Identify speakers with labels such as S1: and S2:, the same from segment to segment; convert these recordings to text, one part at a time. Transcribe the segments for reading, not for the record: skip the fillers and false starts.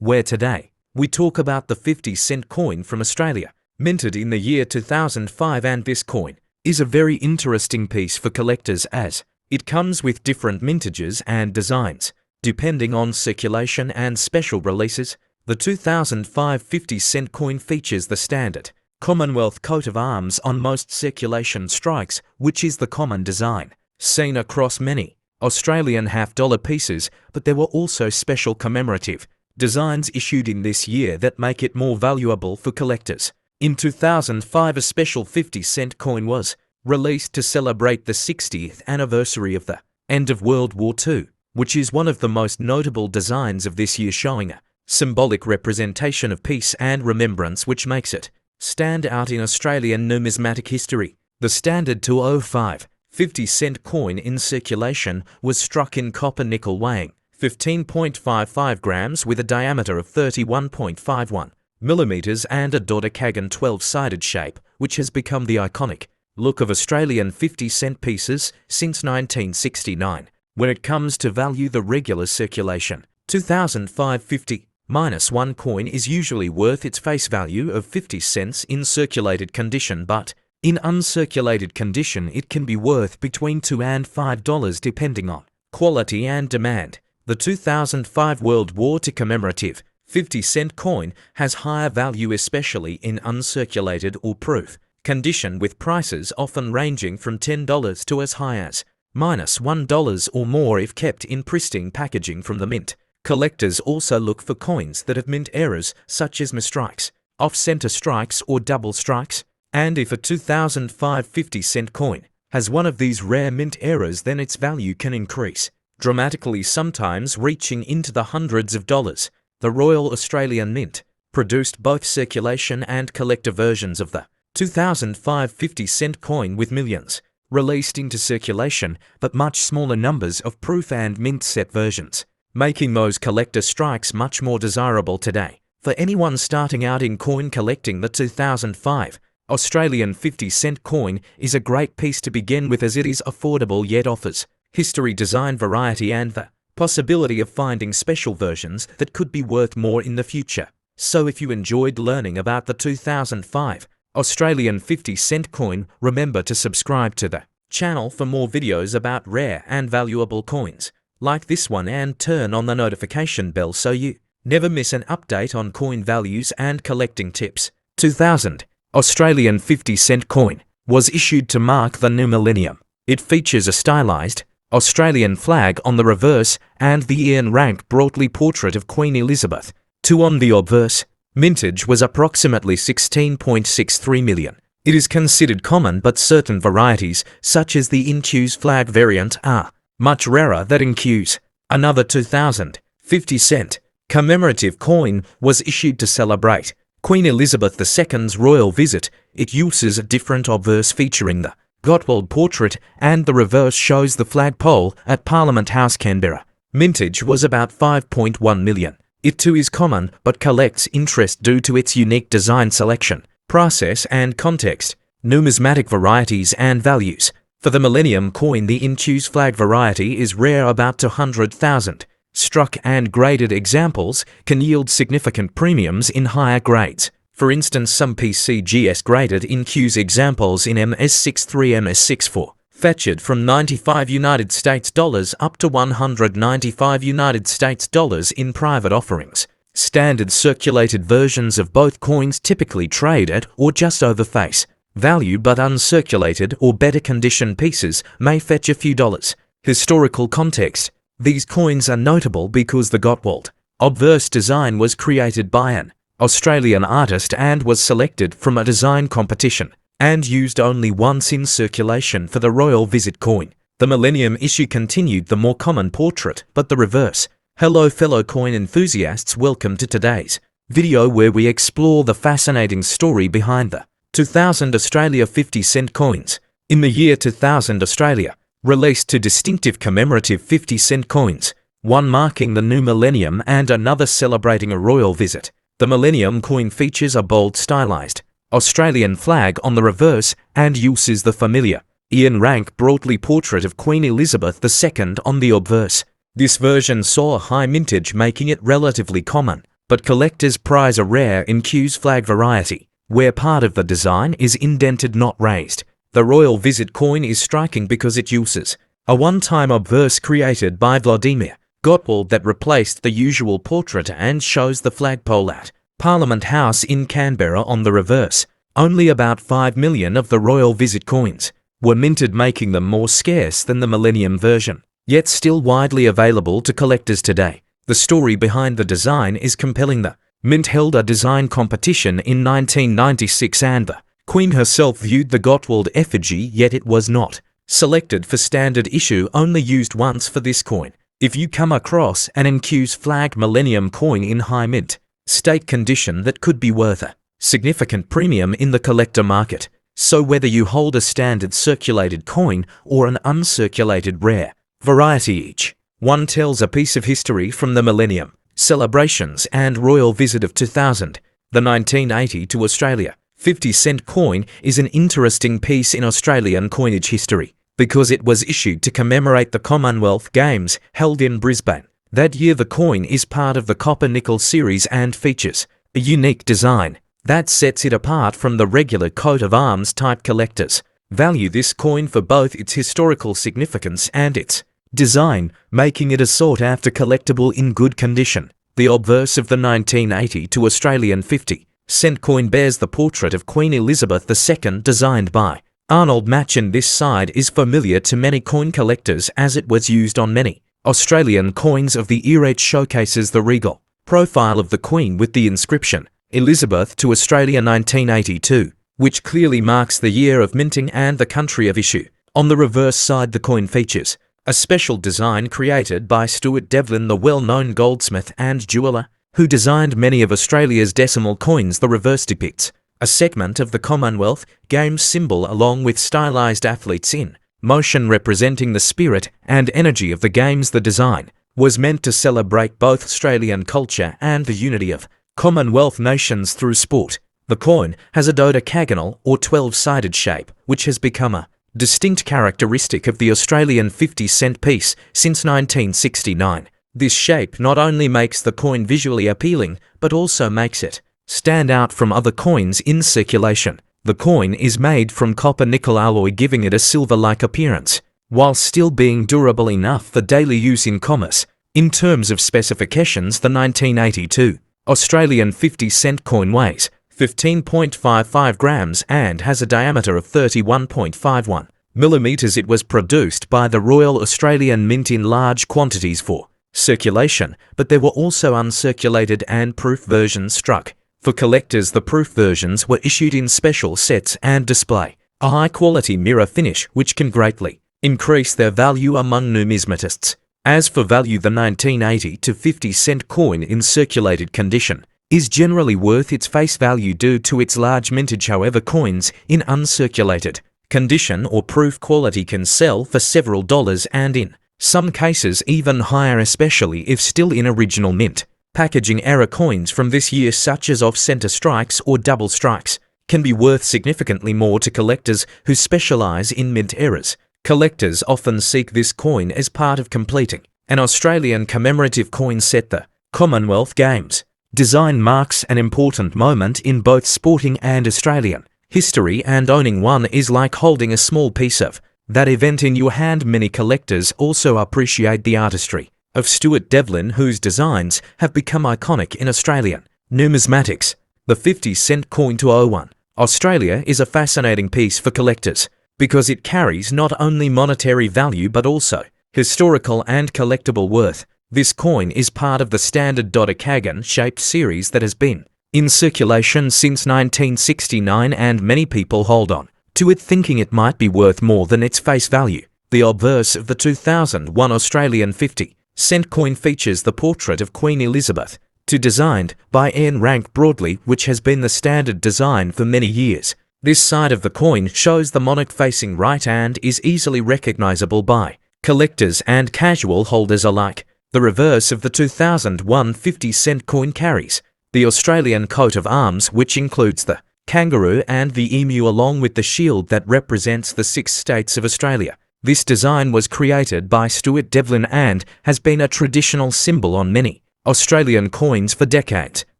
S1: where today we talk about the 50-cent coin from Australia, minted in the year 2005, and this coin is a very interesting piece for collectors as it comes with different mintages and designs, depending on circulation and special releases. The 2005 50-cent coin features the standard Commonwealth coat of arms on most circulation strikes, which is the common design seen across many Australian half-dollar pieces, but there were also special commemorative designs issued in this year that make it more valuable for collectors. In 2005, a special 50-cent coin was released to celebrate the 60th anniversary of the end of World War II, which is one of the most notable designs of this year, showing a symbolic representation of peace and remembrance, which makes it stand out in Australian numismatic history. The standard 205 50-cent coin in circulation was struck in copper nickel, weighing 15.55 grams with a diameter of 31.51 millimeters and a dodecagon 12-sided shape, which has become the iconic look of Australian 50-cent pieces since 1969. When it comes to value, the regular circulation 2005 50-1 coin is usually worth its face value of 50 cents in circulated condition, but in uncirculated condition it can be worth between $2 and $5 depending on quality and demand. The 2005 World War II commemorative 50-cent coin has higher value, especially in uncirculated or proof condition, with prices often ranging from $10 to as high as -$1 or more if kept in pristine packaging from the mint. Collectors also look for coins that have mint errors, such as mistrikes, off-center strikes, or double strikes. And if a 2005 50-cent coin has one of these rare mint errors, then its value can increase dramatically, sometimes reaching into the hundreds of dollars. The Royal Australian Mint produced both circulation and collector versions of the 2005 50-cent coin, with millions released into circulation, but much smaller numbers of proof and mint set versions, making those collector strikes much more desirable today. For anyone starting out in coin collecting, the 2005 Australian 50-cent coin is a great piece to begin with, as it is affordable yet offers history, design variety, and the possibility of finding special versions that could be worth more in the future. So if you enjoyed learning about the 2005 Australian 50-cent coin, remember to subscribe to the channel for more videos about rare and valuable coins like this one, and turn on the notification bell so you never miss an update on coin values and collecting tips. 2000 Australian 50-cent coin was issued to mark the new millennium. It features a stylized Australian flag on the reverse and the Ian Rank broadly portrait of Queen Elizabeth II on the obverse. Mintage was approximately 16.63 million. It is considered common, but certain varieties, such as the Inqu's flag variant, are much rarer than Inqu's. Another 2000 50-cent commemorative coin was issued to celebrate Queen Elizabeth II's royal visit. It uses a different obverse featuring the Gottwald portrait, and the reverse shows the flagpole at Parliament House, Canberra. Mintage was about 5.1 million. It too is common, but collects interest due to its unique design, selection, process, and context. Numismatic varieties and values. For the Millennium coin, the Inqu's flag variety is rare, about 200,000. Struck and graded examples can yield significant premiums in higher grades. For instance, some PCGS graded Inqu's examples in MS63, MS64 fetched from $95 up to $195 in private offerings. Standard circulated versions of both coins typically trade at or just over face value, but uncirculated or better condition pieces may fetch a few dollars. Historical context. These coins are notable because the Gottwald obverse design was created by an Australian artist and was selected from a design competition and used only once in circulation for the royal visit coin. The Millennium issue continued the more common portrait, but the reverse. Hello fellow coin enthusiasts, welcome to today's video where we explore the fascinating story behind the 2000 Australia 50-cent coins. In the year 2000, Australia released two distinctive commemorative 50-cent coins, one marking the new millennium and another celebrating a royal visit. The Millennium coin features a bold stylized Australian flag on the reverse and uses the familiar Ian Rank broadly portrait of Queen Elizabeth II on the obverse. This version saw a high mintage, making it relatively common, but collectors prize a rare incuse flag variety, where part of the design is indented not raised. The royal visit coin is striking because it uses a one-time obverse created by Vladimir Gottwald that replaced the usual portrait and shows the flagpole at Parliament House in Canberra on the reverse. Only about 5 million of the royal visit coins were minted, making them more scarce than the Millennium version, yet still widely available to collectors today. The story behind the design is compelling. The Mint held a design competition in 1996 and the Queen herself viewed the Gottwald effigy, yet it was not selected for standard issue, only used once for this coin. If you come across an incuse flag Millennium coin in high mint state condition, that could be worth a significant premium in the collector market. So whether you hold a standard circulated coin or an uncirculated rare variety, each one tells a piece of history from the Millennium celebrations and royal visit of 2000. The 1980 to Australia 50-cent coin is an interesting piece in Australian coinage history because it was issued to commemorate the Commonwealth Games held in Brisbane. That year the coin is part of the copper-nickel series and features a unique design that sets it apart from the regular coat of arms type. Collectors value this coin for both its historical significance and its design, making it a sought-after collectible in good condition. The obverse of the 1980 to Australian 50-cent coin bears the portrait of Queen Elizabeth II designed by Arnold Machen. This side is familiar to many coin collectors as it was used on many Australian coins of the era. It showcases the regal profile of the Queen with the inscription Elizabeth to Australia 1982, which clearly marks the year of minting and the country of issue. On the reverse side, the coin features a special design created by Stuart Devlin, the well-known goldsmith and jeweller who designed many of Australia's decimal coins. The reverse depicts a segment of the Commonwealth Games symbol along with stylized athletes in motion representing the spirit and energy of the Games. The design was meant to celebrate both Australian culture and the unity of Commonwealth nations through sport. The coin has a dodecagonal or 12-sided shape, which has become a distinct characteristic of the Australian 50-cent piece since 1969. This shape not only makes the coin visually appealing, but also makes it stand out from other coins in circulation. The coin is made from copper-nickel alloy, giving it a silver-like appearance, while still being durable enough for daily use in commerce. In terms of specifications, the 1982 Australian 50-cent coin weighs 15.55 grams and has a diameter of 31.51 millimeters. It was produced by the Royal Australian Mint in large quantities for circulation, but there were also uncirculated and proof versions struck. For collectors, the proof versions were issued in special sets and display a high-quality mirror finish, which can greatly increase their value among numismatists. As for value, the 1980 to 50-cent coin in circulated condition is generally worth its face value due to its large mintage. However, coins in uncirculated condition or proof quality can sell for several dollars and in some cases even higher, especially if still in original mint. Packaging error coins from this year, such as off-center strikes or double strikes, can be worth significantly more to collectors who specialize in mint errors. Collectors often seek this coin as part of completing an Australian commemorative coin set. The Commonwealth Games design marks an important moment in both sporting and Australian history, and owning one is like holding a small piece of that event in your hand. Many collectors also appreciate the artistry of Stuart Devlin, whose designs have become iconic in Australian numismatics. The 50-cent coin to 01 Australia is a fascinating piece for collectors because it carries not only monetary value but also historical and collectible worth. This coin is part of the standard dodecagon-shaped series that has been in circulation since 1969, and many people hold on to it thinking it might be worth more than its face value. The obverse of the 2001 Australian 50-cent coin features the portrait of Queen Elizabeth II, designed by Ian Rank Broadley, which has been the standard design for many years. This side of the coin shows the monarch facing right and is easily recognizable by collectors and casual holders alike. The reverse of the 2001 50-cent coin carries the Australian coat of arms, which includes the kangaroo and the emu along with the shield that represents the 6 states of Australia. This design was created by Stuart Devlin and has been a traditional symbol on many Australian coins for decades.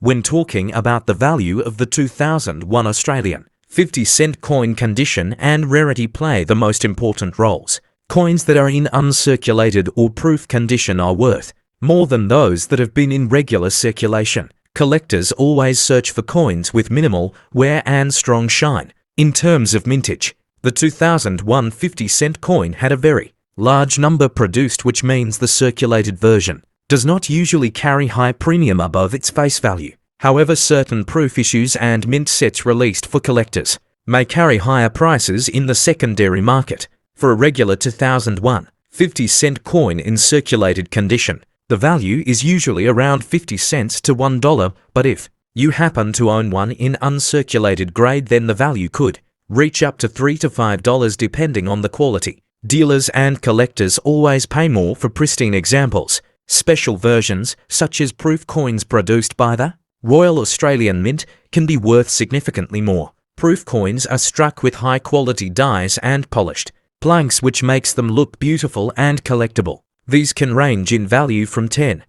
S1: When talking about the value of the 2001 Australian 50-cent coin, condition and rarity play the most important roles. Coins that are in uncirculated or proof condition are worth more than those that have been in regular circulation. Collectors always search for coins with minimal wear and strong shine. In terms of mintage, the 2001 50-cent coin had a very large number produced, which means the circulated version does not usually carry high premium above its face value. However, certain proof issues and mint sets released for collectors may carry higher prices in the secondary market. For a regular 2001 50-cent coin in circulated condition, the value is usually around 50 cents to $1, but if you happen to own one in uncirculated grade, then the value could reach up to $3 to $5 depending on the quality. Dealers and collectors always pay more for pristine examples. Special versions, such as proof coins produced by the Royal Australian Mint, can be worth significantly more. Proof coins are struck with high-quality dies and polished planks, which makes them look beautiful and collectible. These can range in value from $10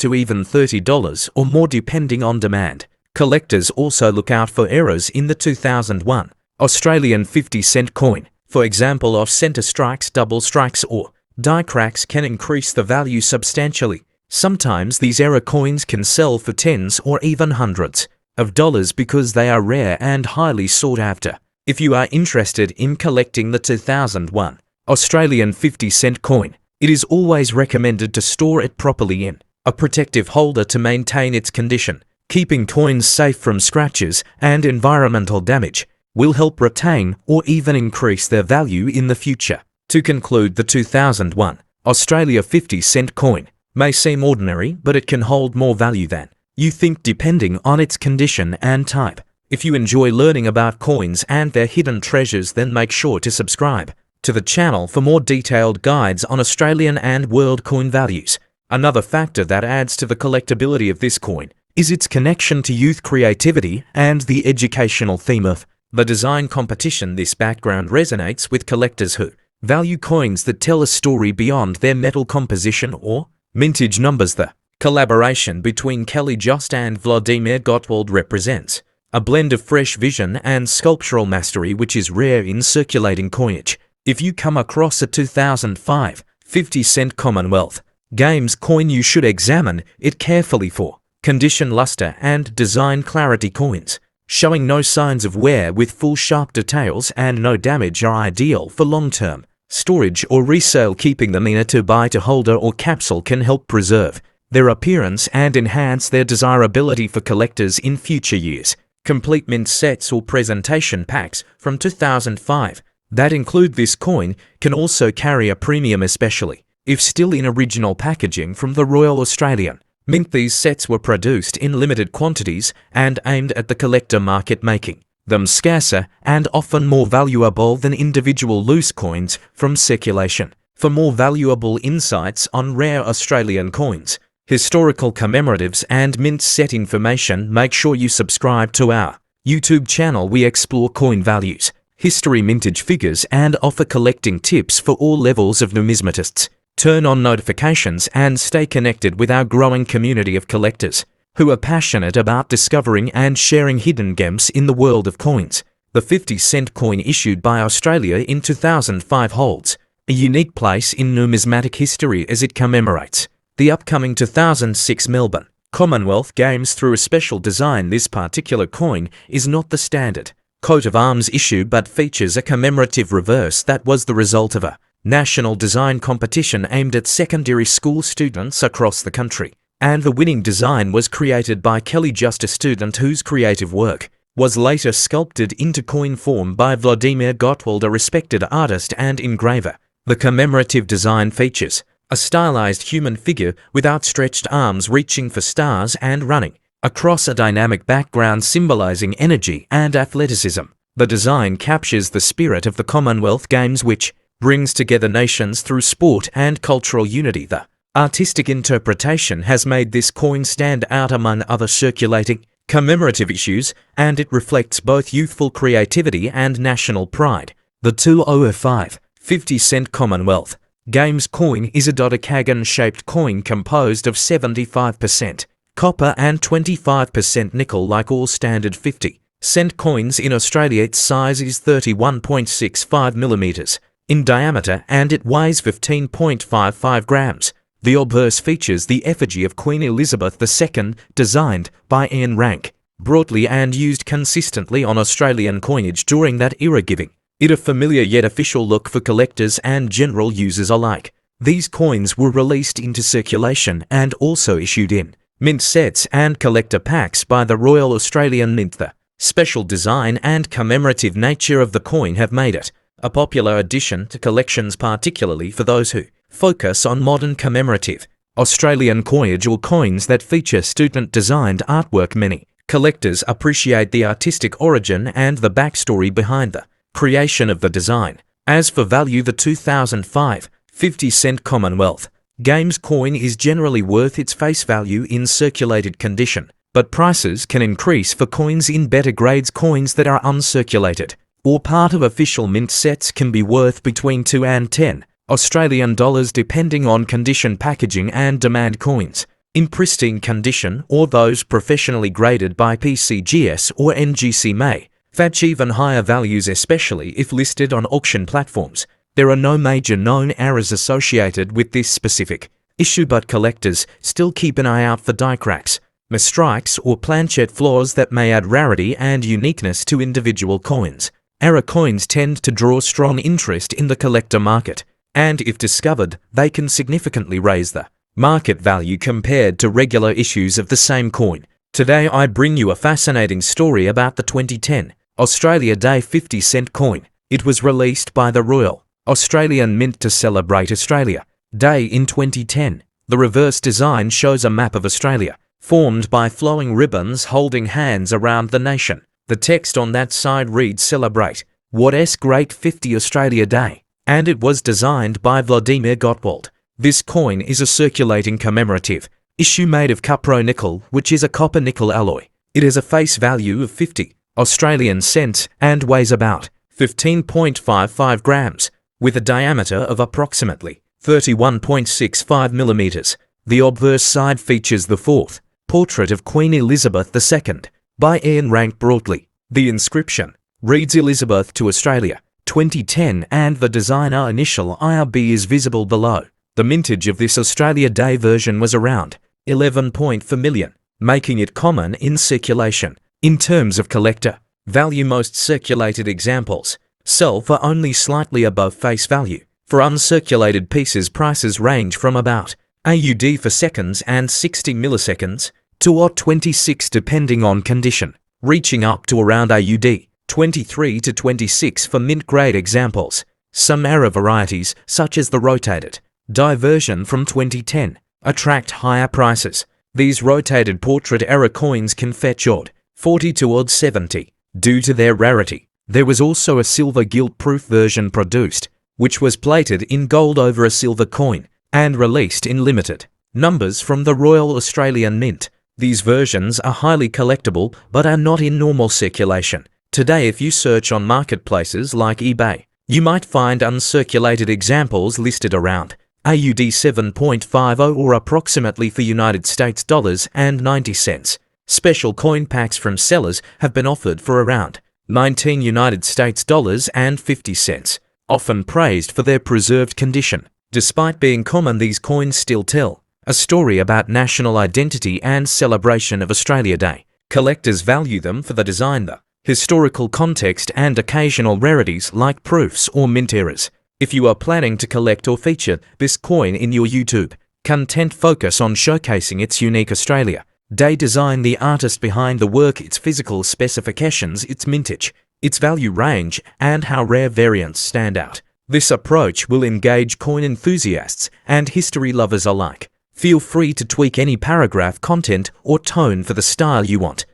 S1: to even $30 or more depending on demand. Collectors also look out for errors in the 2001 Australian 50-cent coin. For example, off-center strikes, double strikes, or die cracks can increase the value substantially. Sometimes these error coins can sell for tens or even hundreds of dollars because they are rare and highly sought after. If you are interested in collecting the 2001 Australian 50-cent coin, it is always recommended to store it properly in a protective holder to maintain its condition. Keeping coins safe from scratches and environmental damage will help retain or even increase their value in the future. To conclude, the 2001 Australia 50-cent coin may seem ordinary, but it can hold more value than you think depending on its condition and type. If you enjoy learning about coins and their hidden treasures, then make sure to subscribe to the channel for more detailed guides on Australian and world coin values. Another factor that adds to the collectability of this coin is its connection to youth creativity and the educational theme of the design competition. This background resonates with collectors who value coins that tell a story beyond their metal composition or mintage numbers. The collaboration between Kelly Just and Vladimir Gottwald represents a blend of fresh vision and sculptural mastery which is rare in circulating coinage. If you come across a 2005 50-cent Commonwealth Games coin, you should examine it carefully for condition, luster, and design clarity. Coins showing no signs of wear with full sharp details and no damage are ideal for long-term storage or resale. Keeping them in a to-buy-to-holder or capsule can help preserve their appearance and enhance their desirability for collectors in future years. Complete mint sets or presentation packs from 2005 that include this coin can also carry a premium, especially if still in original packaging from the Royal Australian Mint. These sets were produced in limited quantities and aimed at the collector market, making them scarcer and often more valuable than individual loose coins from circulation. For more valuable insights on rare Australian coins, historical commemoratives, and mint set information, make sure you subscribe to our YouTube channel. We explore coin values, history, mintage figures, and offer collecting tips for all levels of numismatists. Turn on notifications and stay connected with our growing community of collectors who are passionate about discovering and sharing hidden gems in the world of coins. The 50-cent coin issued by Australia in 2005 holds a unique place in numismatic history as it commemorates the upcoming 2006 Melbourne Commonwealth Games through a special design. This particular coin is not the standard coat of arms issue but features a commemorative reverse that was the result of a national design competition aimed at secondary school students across the country. And the winning design was created by Kelly Just, a student whose creative work was later sculpted into coin form by Vladimir Gottwald, a respected artist and engraver. The commemorative design features a stylized human figure with outstretched arms reaching for stars and running across a dynamic background symbolizing energy and athleticism. The design captures the spirit of the Commonwealth Games, which brings together nations through sport and cultural unity. The artistic interpretation has made this coin stand out among other circulating commemorative issues, and it reflects both youthful creativity and national pride. The 2005 50-cent Commonwealth Games coin is a dodecagon-shaped coin composed of 75% copper and 25% nickel. Like all standard 50-cent coins in Australia, its size is 31.65 millimeters in diameter and it weighs 15.55 grams. The obverse features the effigy of Queen Elizabeth II, designed by Ian Rank, broadly and used consistently on Australian coinage during that era, giving it a familiar yet official look for collectors and general users alike. These coins were released into circulation and also issued in mint sets and collector packs by the Royal Australian Mint. The special design and commemorative nature of the coin have made it a popular addition to collections, particularly for those who focus on modern commemorative Australian coinage or coins that feature student-designed artwork. Many collectors appreciate the artistic origin and the backstory behind the creation of the design. As for value, the 2005 50-cent Commonwealth Games coin is generally worth its face value in circulated condition, but prices can increase for coins in better grades. Coins that are uncirculated or part of official mint sets can be worth between 2 and 10 Australian dollars depending on condition, packaging and demand. Coins in pristine condition or those professionally graded by PCGS or NGC may fetch even higher values, especially if listed on auction platforms. There are no major known errors associated with this specific issue, but collectors still keep an eye out for die cracks, misstrikes or planchet flaws that may add rarity and uniqueness to individual coins. Error coins tend to draw strong interest in the collector market, and if discovered, they can significantly raise the market value compared to regular issues of the same coin. Today I bring you a fascinating story about the 2010 Australia Day 50-cent coin. It was released by the Royal Australian Mint to celebrate Australia Day in 2010. The reverse design shows a map of Australia, formed by flowing ribbons holding hands around the nation. The text on that side reads "Celebrate What's Great 50 Australia Day," and it was designed by Vladimir Gottwald. This coin is a circulating commemorative issue made of cupro-nickel, which is a copper-nickel alloy. It has a face value of 50 Australian cents and weighs about 15.55 grams, with a diameter of approximately 31.65 millimeters. The obverse side features the fourth portrait of Queen Elizabeth II by Ian Rank broadly. The inscription reads "Elizabeth to Australia 2010" and the designer initial IRB is visible below. The mintage of this Australia Day version was around 11.4 million, making it common in circulation. In terms of collector value, most circulated examples sell for only slightly above face value. For uncirculated pieces, prices range from about AUD for seconds and 60 milliseconds to AUD26 depending on condition, reaching up to around AUD 23 to 26 for mint-grade examples. Some error varieties, such as the rotated die version from 2010, attract higher prices. These rotated portrait error coins can fetch AUD 40 to AUD 70 due to their rarity. There was also a silver gilt-proof version produced, which was plated in gold over a silver coin and released in limited numbers from the Royal Australian Mint. These versions are highly collectible but are not in normal circulation. Today, if you search on marketplaces like eBay, you might find uncirculated examples listed around AUD 7.50 or approximately for United States dollars and 90 cents. Special coin packs from sellers have been offered for around 19 United States dollars and 50 cents, often praised for their preserved condition. Despite being common, these coins still tell a story about national identity and celebration of Australia Day. Collectors value them for the design, the historical context and occasional rarities like proofs or mint errors. If you are planning to collect or feature this coin in your YouTube content, focus on showcasing its unique Australia Day design, the artist behind the work, its physical specifications, its mintage, its value range, and how rare variants stand out. This approach will engage coin enthusiasts and history lovers alike. Feel free to tweak any paragraph, content, or tone for the style you want.